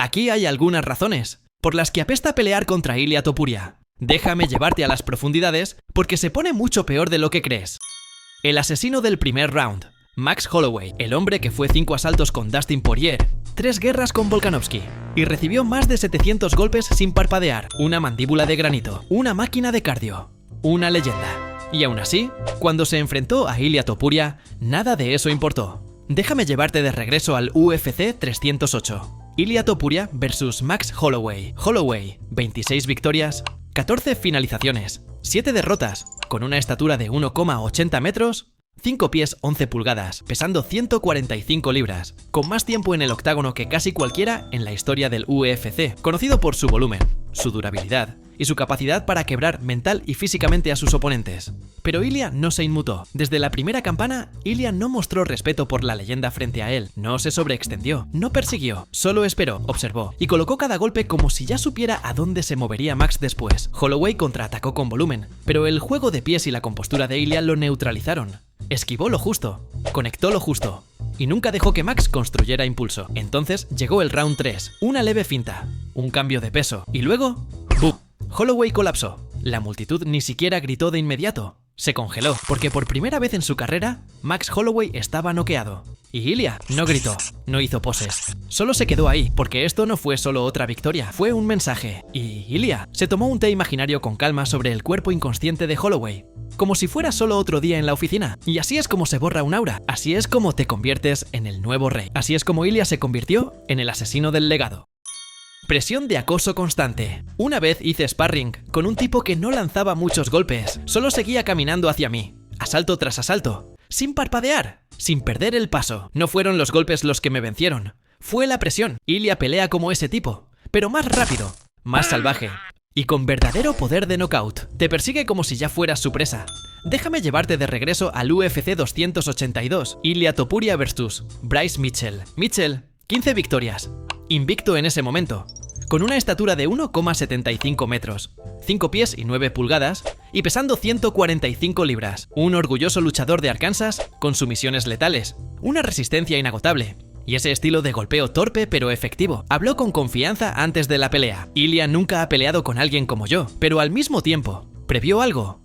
Aquí hay algunas razones por las que apesta pelear contra Ilia Topuria. Déjame llevarte a las profundidades porque se pone mucho peor de lo que crees. El asesino del primer round, Max Holloway, el hombre que fue 5 asaltos con Dustin Poirier, 3 guerras con Volkanovski y recibió más de 700 golpes sin parpadear, una mandíbula de granito, una máquina de cardio, una leyenda. Y aún así, cuando se enfrentó a Ilia Topuria, nada de eso importó. Déjame llevarte de regreso al UFC 308. Ilia Topuria vs Max Holloway. Holloway, 26 victorias, 14 finalizaciones, 7 derrotas, con una estatura de 1,80 metros, 5 pies 11 pulgadas, pesando 145 libras, con más tiempo en el octágono que casi cualquiera en la historia del UFC, conocido por su volumen, su durabilidad y su capacidad para quebrar mental y físicamente a sus oponentes. Pero Ilia no se inmutó. Desde la primera campana, Ilia no mostró respeto por la leyenda frente a él, no se sobreextendió, no persiguió, solo esperó, observó y colocó cada golpe como si ya supiera a dónde se movería Max después. Holloway contraatacó con volumen, pero el juego de pies y la compostura de Ilia lo neutralizaron. Esquivó lo justo, conectó lo justo y nunca dejó que Max construyera impulso. Entonces llegó el round 3, una leve finta, un cambio de peso y luego ¡bum! Holloway colapsó. La multitud ni siquiera gritó de inmediato. Se congeló, porque por primera vez en su carrera, Max Holloway estaba noqueado. Y Ilia no gritó, no hizo poses. Solo se quedó ahí, porque esto no fue solo otra victoria, fue un mensaje. Y Ilia se tomó un té imaginario con calma sobre el cuerpo inconsciente de Holloway, como si fuera solo otro día en la oficina. Y así es como se borra un aura, así es como te conviertes en el nuevo rey. Así es como Ilia se convirtió en el asesino del legado. Presión de acoso constante. Una vez hice sparring con un tipo que no lanzaba muchos golpes, solo seguía caminando hacia mí, asalto tras asalto, sin parpadear, sin perder el paso. No fueron los golpes los que me vencieron, fue la presión. Ilia pelea como ese tipo, pero más rápido, más salvaje y con verdadero poder de knockout. Te persigue como si ya fueras su presa. Déjame llevarte de regreso al UFC 282, Ilia Topuria vs Bryce Mitchell. Mitchell, 15 victorias. Invicto en ese momento, con una estatura de 1,75 metros, 5 pies y 9 pulgadas y pesando 145 libras, un orgulloso luchador de Arkansas con sumisiones letales, una resistencia inagotable y ese estilo de golpeo torpe pero efectivo. Habló con confianza antes de la pelea. Ilia nunca ha peleado con alguien como yo, pero al mismo tiempo, previó algo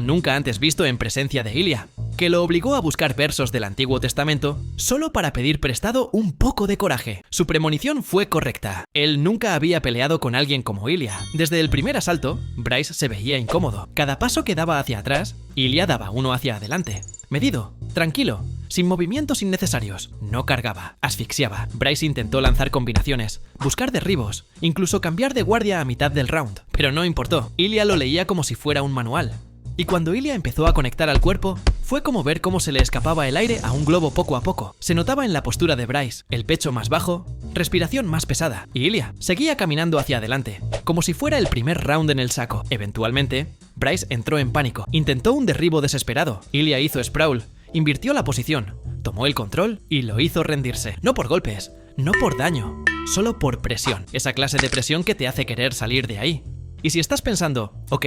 nunca antes visto en presencia de Ilia, que lo obligó a buscar versos del Antiguo Testamento solo para pedir prestado un poco de coraje. Su premonición fue correcta. Él nunca había peleado con alguien como Ilia. Desde el primer asalto, Bryce se veía incómodo. Cada paso que daba hacia atrás, Ilia daba uno hacia adelante. Medido, tranquilo, sin movimientos innecesarios. No cargaba, asfixiaba. Bryce intentó lanzar combinaciones, buscar derribos, incluso cambiar de guardia a mitad del round. Pero no importó. Ilia lo leía como si fuera un manual. Y cuando Ilia empezó a conectar al cuerpo, fue como ver cómo se le escapaba el aire a un globo poco a poco. Se notaba en la postura de Bryce, el pecho más bajo, respiración más pesada. Y Ilia seguía caminando hacia adelante, como si fuera el primer round en el saco. Eventualmente, Bryce entró en pánico. Intentó un derribo desesperado. Ilia hizo sprawl, invirtió la posición, tomó el control y lo hizo rendirse. No por golpes, no por daño, solo por presión. Esa clase de presión que te hace querer salir de ahí. Y si estás pensando, ok,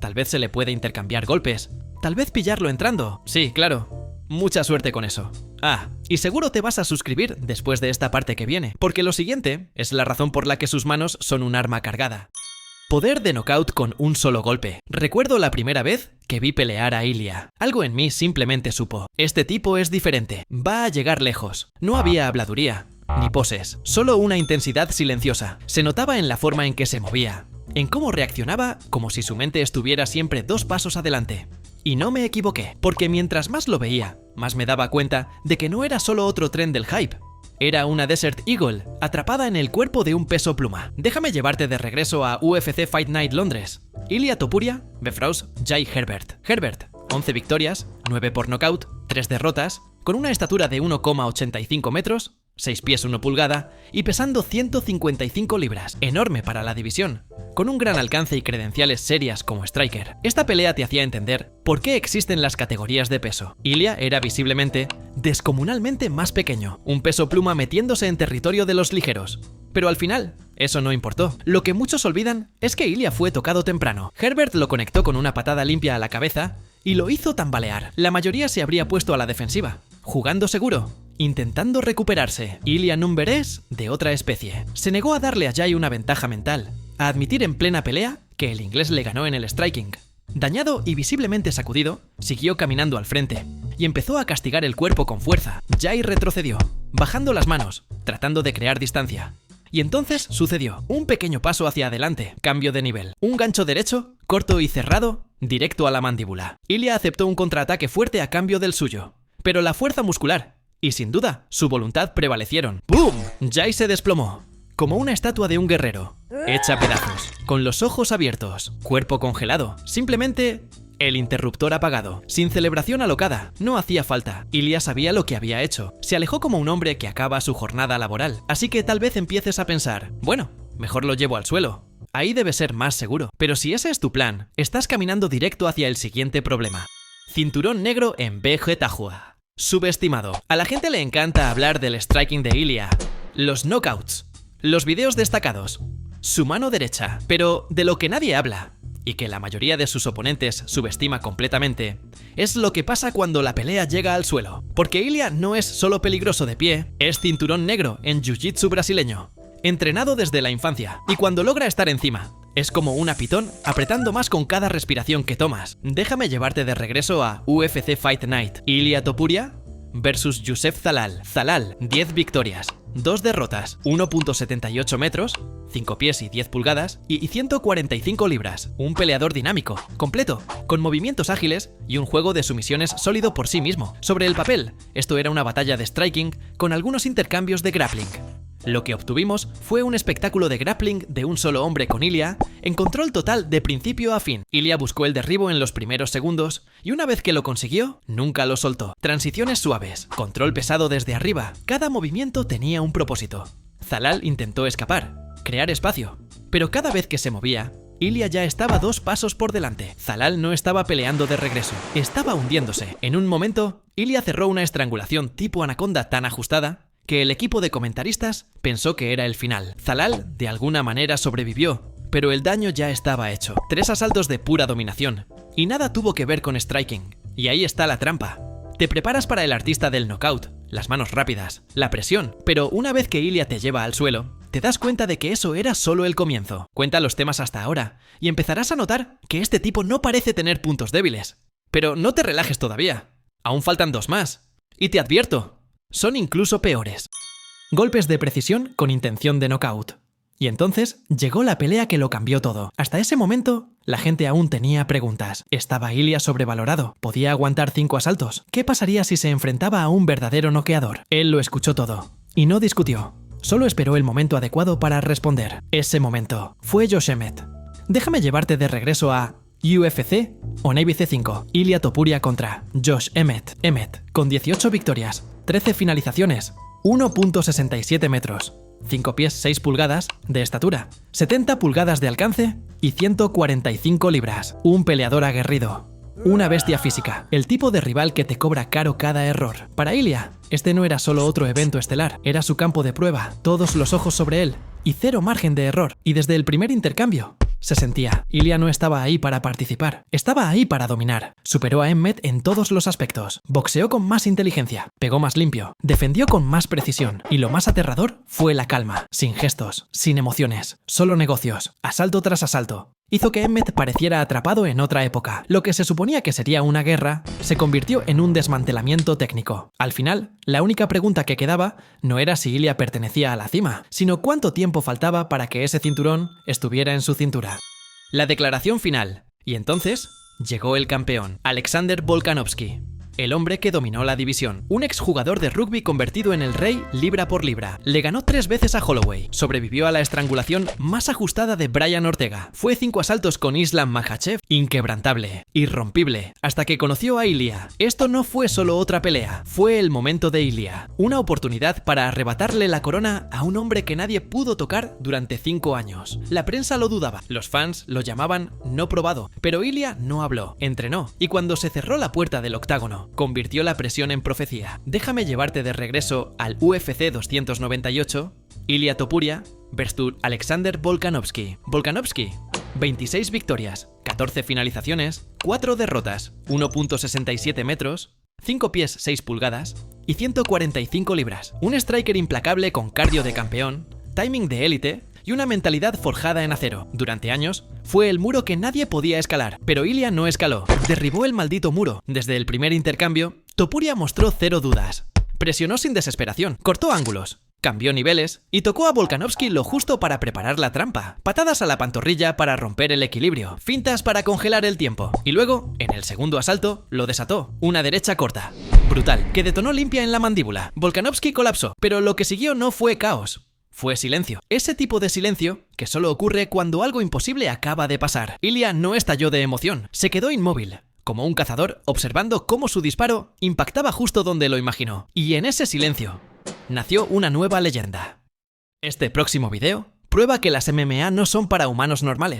tal vez se le puede intercambiar golpes, tal vez pillarlo entrando. Sí, claro. Mucha suerte con eso. Ah, y seguro te vas a suscribir después de esta parte que viene, porque lo siguiente es la razón por la que sus manos son un arma cargada. Poder de knockout con un solo golpe. Recuerdo la primera vez que vi pelear a Ilia. Algo en mí simplemente supo. Este tipo es diferente, va a llegar lejos. No había habladuría, ni poses, solo una intensidad silenciosa. Se notaba en la forma en que se movía, en cómo reaccionaba, como si su mente estuviera siempre 2 pasos adelante. Y no me equivoqué, porque mientras más lo veía, más me daba cuenta de que no era solo otro tren del hype. Era una Desert Eagle, atrapada en el cuerpo de un peso pluma. Déjame llevarte de regreso a UFC Fight Night Londres. Ilia Topuria vs Jai Herbert. Herbert, 11 victorias, 9 por nocaut, 3 derrotas, con una estatura de 1,85 metros, 6 pies 1 pulgada y pesando 155 libras, enorme para la división, con un gran alcance y credenciales serias como striker. Esta pelea te hacía entender por qué existen las categorías de peso. Ilia era visiblemente, descomunalmente más pequeño, un peso pluma metiéndose en territorio de los ligeros. Pero al final, eso no importó. Lo que muchos olvidan es que Ilia fue tocado temprano. Herbert lo conectó con una patada limpia a la cabeza y lo hizo tambalear. La mayoría se habría puesto a la defensiva, jugando seguro, intentando recuperarse. Ilia Numberes, de otra especie. Se negó a darle a Jai una ventaja mental, a admitir en plena pelea que el inglés le ganó en el striking. Dañado y visiblemente sacudido, siguió caminando al frente y empezó a castigar el cuerpo con fuerza. Jai retrocedió, bajando las manos, tratando de crear distancia. Y entonces sucedió un pequeño paso hacia adelante, cambio de nivel. Un gancho derecho, corto y cerrado, directo a la mandíbula. Ilia aceptó un contraataque fuerte a cambio del suyo, pero la fuerza muscular y sin duda su voluntad prevalecieron. ¡Boom! Jai se desplomó, como una estatua de un guerrero, hecha pedazos, con los ojos abiertos, cuerpo congelado, simplemente el interruptor apagado, sin celebración alocada. No hacía falta. Ilia sabía lo que había hecho. Se alejó como un hombre que acaba su jornada laboral. Así que tal vez empieces a pensar, bueno, mejor lo llevo al suelo. Ahí debe ser más seguro. Pero si ese es tu plan, estás caminando directo hacia el siguiente problema. Cinturón negro en BG Tajua. Subestimado. A la gente le encanta hablar del striking de Ilia, los knockouts, los videos destacados, su mano derecha. Pero de lo que nadie habla, y que la mayoría de sus oponentes subestima completamente, es lo que pasa cuando la pelea llega al suelo. Porque Ilia no es solo peligroso de pie, es cinturón negro en jiu-jitsu brasileño, entrenado desde la infancia, y cuando logra estar encima, es como una pitón apretando más con cada respiración que tomas. Déjame llevarte de regreso a UFC Fight Night. Ilia Topuria versus Youssef Zalal. Zalal, 10 victorias, 2 derrotas, 1.78 metros, 5 pies y 10 pulgadas y 145 libras. Un peleador dinámico, completo, con movimientos ágiles y un juego de sumisiones sólido por sí mismo. Sobre el papel, esto era una batalla de striking con algunos intercambios de grappling. Lo que obtuvimos fue un espectáculo de grappling de un solo hombre con Ilia en control total de principio a fin. Ilia buscó el derribo en los primeros segundos y una vez que lo consiguió, nunca lo soltó. Transiciones suaves, control pesado desde arriba, cada movimiento tenía un propósito. Zalal intentó escapar, crear espacio, pero cada vez que se movía, Ilia ya estaba 2 pasos por delante. Zalal no estaba peleando de regreso, estaba hundiéndose. En un momento, Ilia cerró una estrangulación tipo anaconda tan ajustada que el equipo de comentaristas pensó que era el final. Zalal de alguna manera sobrevivió, pero el daño ya estaba hecho. 3 asaltos de pura dominación, y nada tuvo que ver con striking. Y ahí está la trampa. Te preparas para el artista del knockout, las manos rápidas, la presión, pero una vez que Ilia te lleva al suelo, te das cuenta de que eso era solo el comienzo. Cuenta los temas hasta ahora, y empezarás a notar que este tipo no parece tener puntos débiles. Pero no te relajes todavía. Aún faltan 2 más. Y te advierto, son incluso peores. Golpes de precisión con intención de knockout. Y entonces llegó la pelea que lo cambió todo. Hasta ese momento, la gente aún tenía preguntas. ¿Estaba Ilia sobrevalorado? ¿Podía aguantar 5 asaltos? ¿Qué pasaría si se enfrentaba a un verdadero noqueador? Él lo escuchó todo y no discutió. Solo esperó el momento adecuado para responder. Ese momento fue Josh Emmett. Déjame llevarte de regreso a UFC o Navy C5. Ilia Topuria contra Josh Emmett. Emmett, con 18 victorias, 13 finalizaciones, 1.67 metros, 5 pies 6 pulgadas de estatura, 70 pulgadas de alcance y 145 libras. Un peleador aguerrido. Una bestia física, el tipo de rival que te cobra caro cada error. Para Ilia, este no era solo otro evento estelar, era su campo de prueba, todos los ojos sobre él y 0 margen de error. Y desde el primer intercambio, se sentía. Ilia no estaba ahí para participar, estaba ahí para dominar. Superó a Emmett en todos los aspectos. Boxeó con más inteligencia, pegó más limpio, defendió con más precisión. Y lo más aterrador fue la calma, sin gestos, sin emociones, solo negocios, asalto tras asalto. Hizo que Emmett pareciera atrapado en otra época. Lo que se suponía que sería una guerra, se convirtió en un desmantelamiento técnico. Al final, la única pregunta que quedaba no era si Ilia pertenecía a la cima, sino cuánto tiempo faltaba para que ese cinturón estuviera en su cintura. La declaración final. Y entonces, llegó el campeón, Alexander Volkanovski. El hombre que dominó la división, un exjugador de rugby convertido en el rey libra por libra. Le ganó 3 veces a Holloway, sobrevivió a la estrangulación más ajustada de Brian Ortega. Fue 5 asaltos con Islam Makhachev, inquebrantable, irrompible, hasta que conoció a Ilia. Esto no fue solo otra pelea, fue el momento de Ilia. Una oportunidad para arrebatarle la corona a un hombre que nadie pudo tocar durante 5 años. La prensa lo dudaba, los fans lo llamaban no probado, pero Ilia no habló, entrenó, y cuando se cerró la puerta del octágono, convirtió la presión en profecía. Déjame llevarte de regreso al UFC 298, Ilia Topuria versus Alexander Volkanovski. Volkanovski, 26 victorias, 14 finalizaciones, 4 derrotas, 1.67 metros, 5 pies 6 pulgadas y 145 libras. Un striker implacable con cardio de campeón, timing de élite y una mentalidad forjada en acero. Durante años, fue el muro que nadie podía escalar, pero Ilya no escaló. Derribó el maldito muro. Desde el primer intercambio, Topuria mostró cero dudas. Presionó sin desesperación, cortó ángulos, cambió niveles y tocó a Volkanovski lo justo para preparar la trampa. Patadas a la pantorrilla para romper el equilibrio, fintas para congelar el tiempo. Y luego, en el segundo asalto, lo desató. Una derecha corta, brutal, que detonó limpia en la mandíbula. Volkanovski colapsó, pero lo que siguió no fue caos. Fue silencio. Ese tipo de silencio que solo ocurre cuando algo imposible acaba de pasar. Ilya no estalló de emoción, se quedó inmóvil, como un cazador observando cómo su disparo impactaba justo donde lo imaginó. Y en ese silencio nació una nueva leyenda. Este próximo video prueba que las MMA no son para humanos normales.